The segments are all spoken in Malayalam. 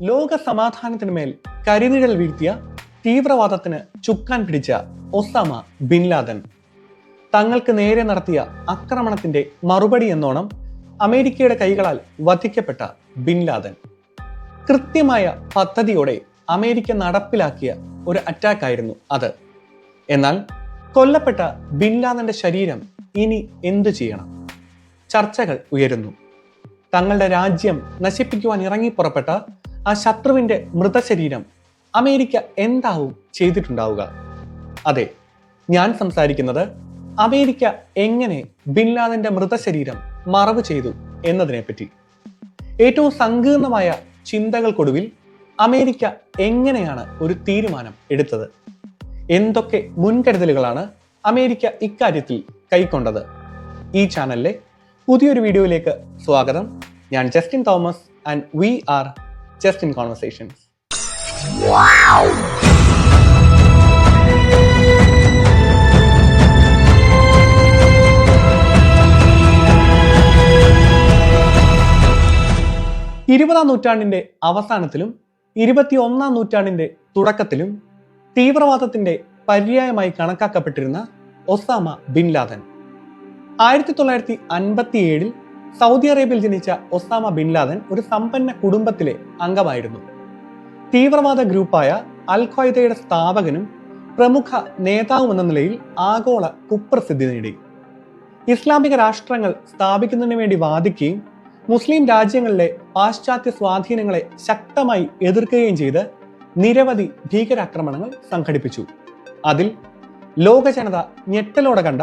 ലോക സമാധാനത്തിനുമേൽ കരിനിഴൽ വീഴ്ത്തിയ തീവ്രവാദത്തിന് ചുക്കാൻ പിടിച്ച ഒസാമ ബിൻ ലാദൻ തങ്ങൾക്ക് നേരെ നടത്തിയ ആക്രമണത്തിന്റെ മറുപടി എന്നോണം അമേരിക്കയുടെ കൈകളാൽ വധിക്കപ്പെട്ട ബിൻ ലാദൻ കൃത്യമായ പദ്ധതിയോടെ അമേരിക്ക നടപ്പിലാക്കിയ ഒരു അറ്റാക്കായിരുന്നു അത്. എന്നാൽ കൊല്ലപ്പെട്ട ബിൻ ലാദന്റെ ശരീരം ഇനി എന്തു ചെയ്യണം? ചർച്ചകൾ ഉയരുന്നു. തങ്ങളുടെ രാജ്യം നശിപ്പിക്കുവാൻ ഇറങ്ങി പുറപ്പെട്ട ആ ശത്രുവിന്റെ മൃതശരീരം അമേരിക്ക എന്താവും ചെയ്തിട്ടുണ്ടാവുക? അതെ, ഞാൻ സംസാരിക്കുന്നത് അമേരിക്ക എങ്ങനെ ബിൻ ലാദന്റെ മൃതശരീരം മറവ് ചെയ്തു എന്നതിനെപ്പറ്റി. ഏറ്റവും സങ്കീർണമായ ചിന്തകൾക്കൊടുവിൽ അമേരിക്ക എങ്ങനെയാണ് ഒരു തീരുമാനം എടുത്തത്? എന്തൊക്കെ മുൻകരുതലുകളാണ് അമേരിക്ക ഇക്കാര്യത്തിൽ കൈക്കൊണ്ടത്? ഈ ചാനലിലെ പുതിയൊരു വീഡിയോയിലേക്ക് സ്വാഗതം. ഞാൻ Justin Thomas and we are Justin conversations. ഇരുപതാം നൂറ്റാണ്ടിന്റെ അവസാനത്തിലും 21ാം നൂറ്റാണ്ടിന്റെ തുടക്കത്തിലും തീവ്രവാദത്തിന്റെ പര്യായമായി കണക്കാക്കപ്പെട്ടിരുന്ന ഒസാമ ബിൻ ലാദൻ 1957 സൗദി അറേബ്യയിൽ ജനിച്ച ഒസാമ ബിൻ ലാദൻ ഒരു സമ്പന്ന കുടുംബത്തിലെ അംഗമായിരുന്നു. തീവ്രവാദ ഗ്രൂപ്പായ അൽ ഖ്വയ്ദയുടെ സ്ഥാപകനും പ്രമുഖ നേതാവും എന്ന നിലയിൽ ആഗോള കുപ്രസിദ്ധി നേടി. ഇസ്ലാമിക രാഷ്ട്രങ്ങൾ സ്ഥാപിക്കുന്നതിന് വേണ്ടി വാദിക്കുകയും മുസ്ലിം രാജ്യങ്ങളിലെ പാശ്ചാത്യ സ്വാധീനങ്ങളെ ശക്തമായി എതിർക്കുകയും ചെയ്ത് നിരവധി ഭീകരാക്രമണങ്ങൾ സംഘടിപ്പിച്ചു. അതിൽ ലോക ജനത ഞെട്ടലോടെ കണ്ട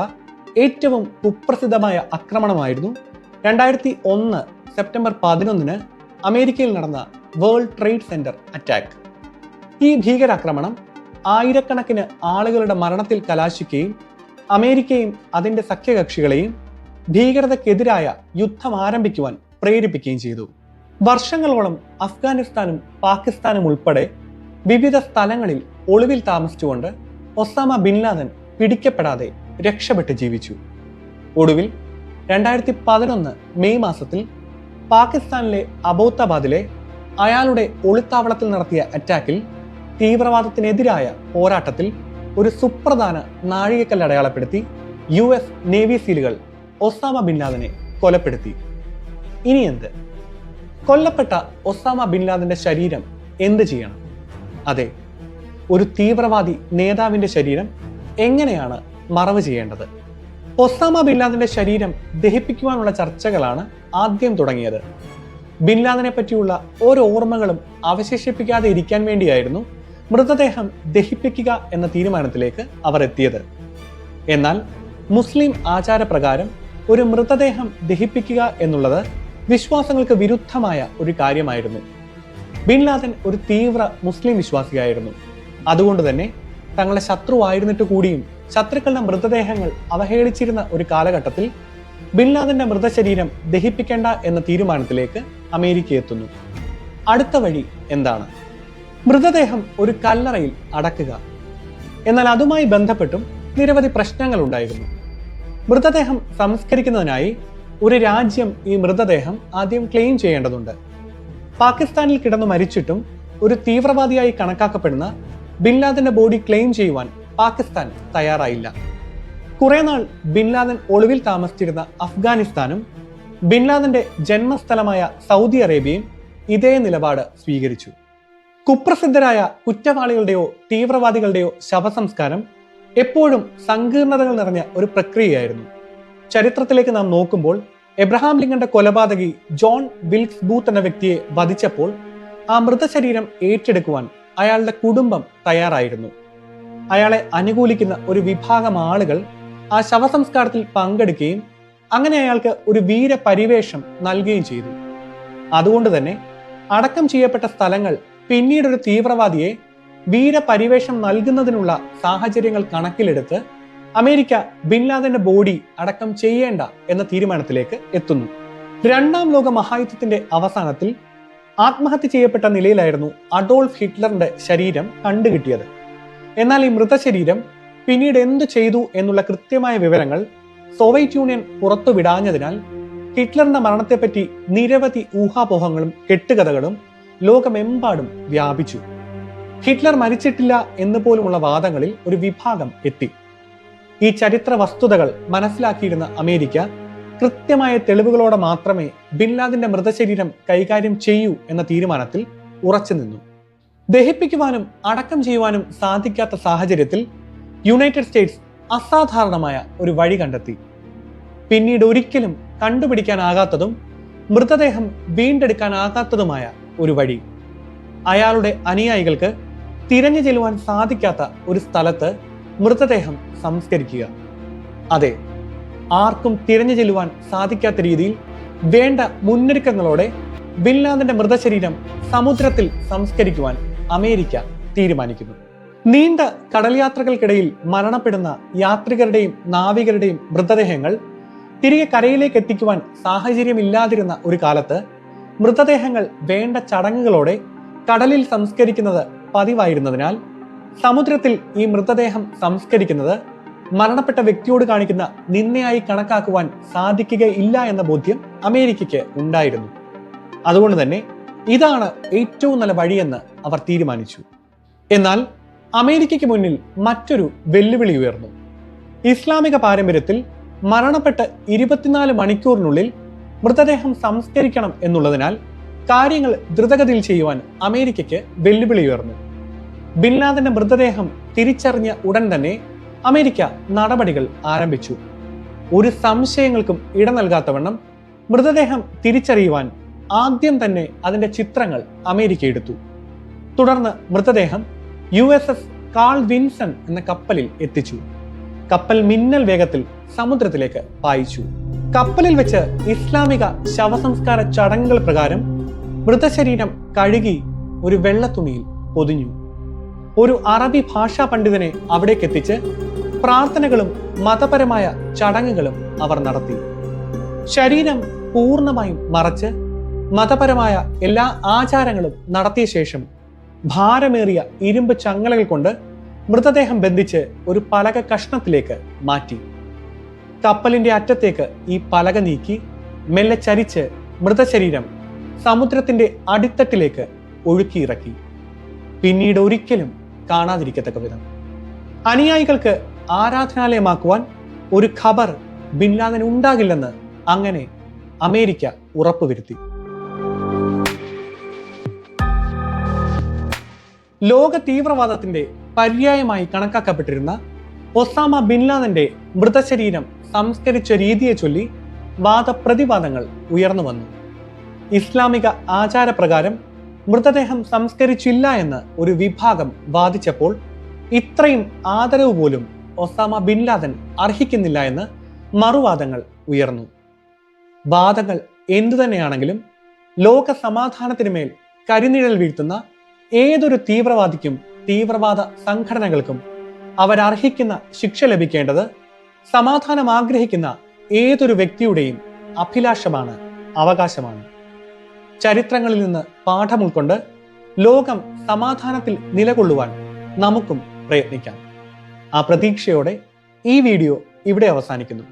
ഏറ്റവും കുപ്രസിദ്ധമായ ആക്രമണമായിരുന്നു 2001 സെപ്റ്റംബർ 11 അമേരിക്കയിൽ നടന്ന വേൾഡ് ട്രേഡ് സെന്റർ അറ്റാക്ക്. ഈ ഭീകരാക്രമണം ആയിരക്കണക്കിന് ആളുകളുടെ മരണത്തിൽ കലാശിക്കുകയും അമേരിക്കയും അതിന്റെ സഖ്യകക്ഷികളെയും ഭീകരതയ്ക്കെതിരായ യുദ്ധം ആരംഭിക്കുവാൻ പ്രേരിപ്പിക്കുകയും ചെയ്തു. വർഷങ്ങളോളം അഫ്ഗാനിസ്ഥാനും പാകിസ്ഥാനും ഉൾപ്പെടെ വിവിധ സ്ഥലങ്ങളിൽ ഒളിവിൽ താമസിച്ചുകൊണ്ട് ഒസാമ ബിൻ ലാദൻ പിടിക്കപ്പെടാതെ രക്ഷപ്പെട്ട് ജീവിച്ചു. ഒടുവിൽ 2011 മെയ് മാസത്തിൽ പാകിസ്ഥാനിലെ അബോത്താബാദിലെ അയാളുടെ ഒളിത്താവളത്തിൽ നടത്തിയ അറ്റാക്കിൽ തീവ്രവാദത്തിനെതിരായ പോരാട്ടത്തിൽ ഒരു സുപ്രധാന നാഴികക്കല്ല് അടയാളപ്പെടുത്തി US നേവി സീലുകൾ ഒസാമ ബിൻ ലാദനെ കൊലപ്പെടുത്തി. ഇനി എന്ത്? കൊല്ലപ്പെട്ട ഒസാമ ബിൻ ലാദന്റെ ശരീരം എന്ത് ചെയ്യണം? അതെ, ഒരു തീവ്രവാദി നേതാവിന്റെ ശരീരം എങ്ങനെയാണ് മറവ് ചെയ്യേണ്ടത്? ഒസാമ ബിൻ ലാദന്റെ ശരീരം ദഹിപ്പിക്കുവാനുള്ള ചർച്ചകളാണ് ആദ്യം തുടങ്ങിയത്. ബിൻ ലാദനെ പറ്റിയുള്ള ഓരോ ഓർമ്മകളും അവശേഷിപ്പിക്കാതെ ഇരിക്കാൻ വേണ്ടിയായിരുന്നു മൃതദേഹം ദഹിപ്പിക്കുക എന്ന തീരുമാനത്തിലേക്ക് അവർ എത്തിയത്. എന്നാൽ മുസ്ലിം ആചാരപ്രകാരം ഒരു മൃതദേഹം ദഹിപ്പിക്കുക എന്നുള്ളത് വിശ്വാസങ്ങൾക്ക് വിരുദ്ധമായ ഒരു കാര്യമായിരുന്നു. ബിൻ ലാദൻ ഒരു തീവ്ര മുസ്ലിം വിശ്വാസിയായിരുന്നു. അതുകൊണ്ട് തന്നെ തങ്ങളെ ശത്രുവായിരുന്നിട്ട് കൂടിയും ശത്രുക്കളുടെ മൃതദേഹങ്ങൾ അവഹേളിച്ചിരുന്ന ഒരു കാലഘട്ടത്തിൽ ബിൻ ലാദന്റെ മൃതശരീരം ദഹിപ്പിക്കേണ്ട എന്ന തീരുമാനത്തിലേക്ക് അമേരിക്ക എത്തുന്നു. അടുത്ത വഴി എന്താണ്? മൃതദേഹം ഒരു കല്ലറയിൽ അടക്കുക. എന്നാൽ അതുമായി ബന്ധപ്പെട്ടും നിരവധി പ്രശ്നങ്ങൾ ഉണ്ടായിരുന്നു. മൃതദേഹം സംസ്കരിക്കുന്നതിനായി ഒരു രാജ്യം ഈ മൃതദേഹം ആദ്യം ക്ലെയിം ചെയ്യേണ്ടതുണ്ട്. പാകിസ്ഥാനിൽ കിടന്നു മരിച്ചിട്ടും ഒരു തീവ്രവാദിയായി കണക്കാക്കപ്പെടുന്ന ബിൻ ലാദന്റെ ബോഡി ക്ലെയിം ചെയ്യുവാൻ പാകിസ്ഥാൻ തയ്യാറായില്ല. കുറെ നാൾ ബിൻ ലാദൻ ഒളിവിൽ താമസിച്ചിരുന്ന അഫ്ഗാനിസ്ഥാനും ബിൻ ലാദന്റെ ജന്മസ്ഥലമായ സൗദി അറേബ്യയും ഇതേ നിലപാട് സ്വീകരിച്ചു. കുപ്രസിദ്ധരായ കുറ്റവാളികളുടെയോ തീവ്രവാദികളുടെയോ ശവസംസ്കാരം എപ്പോഴും സങ്കീർണതകൾ നിറഞ്ഞ ഒരു പ്രക്രിയയായിരുന്നു. ചരിത്രത്തിലേക്ക് നാം നോക്കുമ്പോൾ എബ്രഹാം ലിങ്കന്റെ കൊലപാതകി ജോൺ വിൽക്സ് ബൂത്ത് എന്ന വ്യക്തിയെ വധിച്ചപ്പോൾ ആ മൃതശരീരം ഏറ്റെടുക്കുവാൻ അയാളുടെ കുടുംബം തയ്യാറായിരുന്നു. അയാളെ അനുകൂലിക്കുന്ന ഒരു വിഭാഗം ആളുകൾ ആ ശവസംസ്കാരത്തിൽ പങ്കെടുക്കുകയും അങ്ങനെ അയാൾക്ക് ഒരു വീരപരിവേഷം നൽകുകയും ചെയ്തു. അതുകൊണ്ട് തന്നെ അടക്കം ചെയ്യപ്പെട്ട സ്ഥലങ്ങൾ പിന്നീട് ഒരു തീവ്രവാദിയെ വീരപരിവേഷം നൽകുന്നതിനുള്ള സാഹചര്യങ്ങൾ കണക്കിലെടുത്ത് അമേരിക്ക ബിൻ ലാദന്റെ ബോഡി അടക്കം ചെയ്യേണ്ട എന്ന തീരുമാനത്തിലേക്ക് എത്തുന്നു. 2ാം ലോക മഹായുദ്ധത്തിന്റെ അവസാനത്തിൽ ആത്മഹത്യ ചെയ്യപ്പെട്ട നിലയിലായിരുന്നു അഡോൾഫ് ഹിറ്റ്ലറിന്റെ ശരീരം കണ്ടുകിട്ടിയത്. എന്നാൽ ഈ മൃതശരീരം പിന്നീട് എന്തു ചെയ്തു എന്നുള്ള കൃത്യമായ വിവരങ്ങൾ സോവിയറ്റ് യൂണിയൻ പുറത്തുവിടാഞ്ഞതിനാൽ ഹിറ്റ്ലറിന്റെ മരണത്തെപ്പറ്റി നിരവധി ഊഹാപോഹങ്ങളും കെട്ടുകഥകളും ലോകമെമ്പാടും വ്യാപിച്ചു. ഹിറ്റ്ലർ മരിച്ചിട്ടില്ല എന്ന് പോലുമുള്ള വാദങ്ങളിൽ ഒരു വിഭാഗം എത്തി. ഈ ചരിത്ര വസ്തുതകൾ മനസ്സിലാക്കിയിരുന്ന അമേരിക്ക കൃത്യമായ തെളിവുകളോടെ മാത്രമേ ബിൻ ലാദന്റെ മൃതശരീരം കൈകാര്യം ചെയ്യൂ എന്ന തീരുമാനത്തിൽ ഉറച്ചു നിന്നു. ദഹിപ്പിക്കുവാനും അടക്കം ചെയ്യുവാനും സാധിക്കാത്ത സാഹചര്യത്തിൽ യുണൈറ്റഡ് സ്റ്റേറ്റ്സ് അസാധാരണമായ ഒരു വഴി കണ്ടെത്തി. പിന്നീട് ഒരിക്കലും കണ്ടുപിടിക്കാനാകാത്തതും മൃതദേഹം വീണ്ടെടുക്കാനാകാത്തതുമായ ഒരു വഴി. അയാളുടെ അനുയായികൾക്ക് തിരഞ്ഞു ചെല്ലുവാൻ സാധിക്കാത്ത ഒരു സ്ഥലത്ത് മൃതദേഹം സംസ്കരിക്കുക. അതെ, ആർക്കും തിരഞ്ഞു ചെല്ലുവാൻ സാധിക്കാത്ത രീതിയിൽ വേണ്ട മുന്നൊരുക്കങ്ങളോടെ ബിൻ ലാദന്റെ മൃതശരീരം സമുദ്രത്തിൽ സംസ്കരിക്കുവാൻ അമേരിക്ക തീരുമാനിക്കുന്നു. നീണ്ട കടൽ യാത്രകൾക്കിടയിൽ മരണപ്പെടുന്ന യാത്രികരുടെയും നാവികരുടെയും മൃതദേഹങ്ങൾ തിരികെ കരയിലേക്ക് എത്തിക്കുവാൻ സാഹചര്യമില്ലാതിരുന്ന ഒരു കാലത്ത് മൃതദേഹങ്ങൾ വേണ്ട ചടങ്ങുകളോടെ കടലിൽ സംസ്കരിക്കുന്നത് പതിവായിരുന്നതിനാൽ സമുദ്രത്തിൽ ഈ മൃതദേഹം സംസ്കരിക്കുന്നത് മരണപ്പെട്ട വ്യക്തിയോട് കാണിക്കുന്ന നിന്ദയായി കണക്കാക്കുവാൻ സാധിക്കുകയില്ല എന്ന ബോധ്യം അമേരിക്കയ്ക്ക് ഉണ്ടായിരുന്നു. അതുകൊണ്ട് തന്നെ ഇതാണ് ഏറ്റവും നല്ല വഴിയെന്ന് അവർ തീരുമാനിച്ചു. എന്നാൽ അമേരിക്കയ്ക്ക് മുന്നിൽ മറ്റൊരു വെല്ലുവിളി ഉയർന്നു. ഇസ്ലാമിക പാരമ്പര്യത്തിൽ മരണപ്പെട്ട് 24 മണിക്കൂറിനുള്ളിൽ മൃതദേഹം സംസ്കരിക്കണം എന്നുള്ളതിനാൽ കാര്യങ്ങൾ ദ്രുതഗതിയിൽ ചെയ്യുവാൻ അമേരിക്കയ്ക്ക് വെല്ലുവിളി ഉയർന്നു. ബിൻ ലാദന്റെ മൃതദേഹം തിരിച്ചറിഞ്ഞ ഉടൻ തന്നെ അമേരിക്ക നടപടികൾ ആരംഭിച്ചു. ഒരു സംശയങ്ങൾക്കും ഇട നൽകാത്തവണ്ണം മൃതദേഹം തിരിച്ചറിയുവാൻ ആദ്യം തന്നെ അതിന്റെ ചിത്രങ്ങൾ അമേരിക്ക എടുത്തു. തുടർന്ന് മൃതദേഹം USS കാൾ വിൻസൺ എന്ന കപ്പലിൽ എത്തിച്ചു. കപ്പൽ മിന്നൽ വേഗത്തിൽ സമുദ്രത്തിലേക്ക് പായിച്ചു. കപ്പലിൽ വെച്ച് ഇസ്ലാമിക ശവസംസ്കാര ചടങ്ങുകൾ പ്രകാരം മൃതശരീരം കഴുകി ഒരു വെള്ളത്തുണിയിൽ പൊതിഞ്ഞു. ഒരു അറബി ഭാഷാ പണ്ഡിതനെ അവിടേക്ക് എത്തിച്ച് പ്രാർത്ഥനകളും മതപരമായ ചടങ്ങുകളും അവർ നടത്തി. ശരീരം പൂർണ്ണമായും മറച്ച് മതപരമായ എല്ലാ ആചാരങ്ങളും നടത്തിയ ശേഷം ഭാരമേറിയ ഇരുമ്പ് ചങ്ങലകൾ കൊണ്ട് മൃതദേഹം ബന്ധിച്ച് ഒരു പലക കഷ്ണത്തിലേക്ക് മാറ്റി. കപ്പലിന്റെ അറ്റത്തേക്ക് ഈ പലക നീക്കി മെല്ലെ ചരിച്ച് മൃതശരീരം സമുദ്രത്തിന്റെ അടിത്തട്ടിലേക്ക് ഒഴുക്കിയിറക്കി. പിന്നീട് ഒരിക്കലും കാണാതിരിക്കത്തക്ക വിധം അനുയായികൾക്ക് ആരാധനാലയമാക്കുവാൻ ഒരു ഖബർ ബിൻ ലാദൻ ഉണ്ടാകില്ലെന്ന് അങ്ങനെ അമേരിക്ക ഉറപ്പുവരുത്തി. ലോക തീവ്രവാദത്തിന്റെ പര്യായമായി കണക്കാക്കപ്പെട്ടിരുന്ന ഒസാമ ബിൻ ലാദന്റെ മൃതശരീരം സംസ്കരിച്ച രീതിയെ ചൊല്ലി വാദപ്രതിവാദങ്ങൾ ഉയർന്നു വന്നു. ഇസ്ലാമിക ആചാരപ്രകാരം മൃതദേഹം സംസ്കരിച്ചില്ല എന്ന് ഒരു വിഭാഗം വാദിച്ചപ്പോൾ ഇത്രയും ആദരവ് പോലും ഒസാമ ബിൻ ലാദൻ അർഹിക്കുന്നില്ല എന്ന് മറുവാദങ്ങൾ ഉയർന്നു. വാദങ്ങൾ എന്തുതന്നെയാണെങ്കിലും ലോക സമാധാനത്തിന് മേൽ കരിനിഴൽ വീഴ്ത്തുന്ന ഏതൊരു തീവ്രവാദിക്കും തീവ്രവാദ സംഘടനകൾക്കും അവരർഹിക്കുന്ന ശിക്ഷ ലഭിക്കേണ്ടത് സമാധാനം ആഗ്രഹിക്കുന്ന ഏതൊരു വ്യക്തിയുടെയും അഭിലാഷമാണ്, അവകാശമാണ്. ചരിത്രങ്ങളിൽ നിന്ന് പാഠം ഉൾക്കൊണ്ട് ലോകം സമാധാനത്തിൽ നിലകൊള്ളുവാൻ നമുക്കും പ്രയത്നിക്കാം. ആ പ്രതീക്ഷയോടെ ഈ വീഡിയോ ഇവിടെ അവസാനിക്കുന്നു.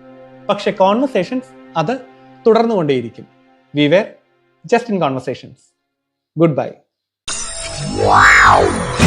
പക്ഷെ കോൺവെർസേഷൻസ് അത് തുടർന്നുകൊണ്ടേയിരിക്കും. We were just in conversations. Good bye. Wow!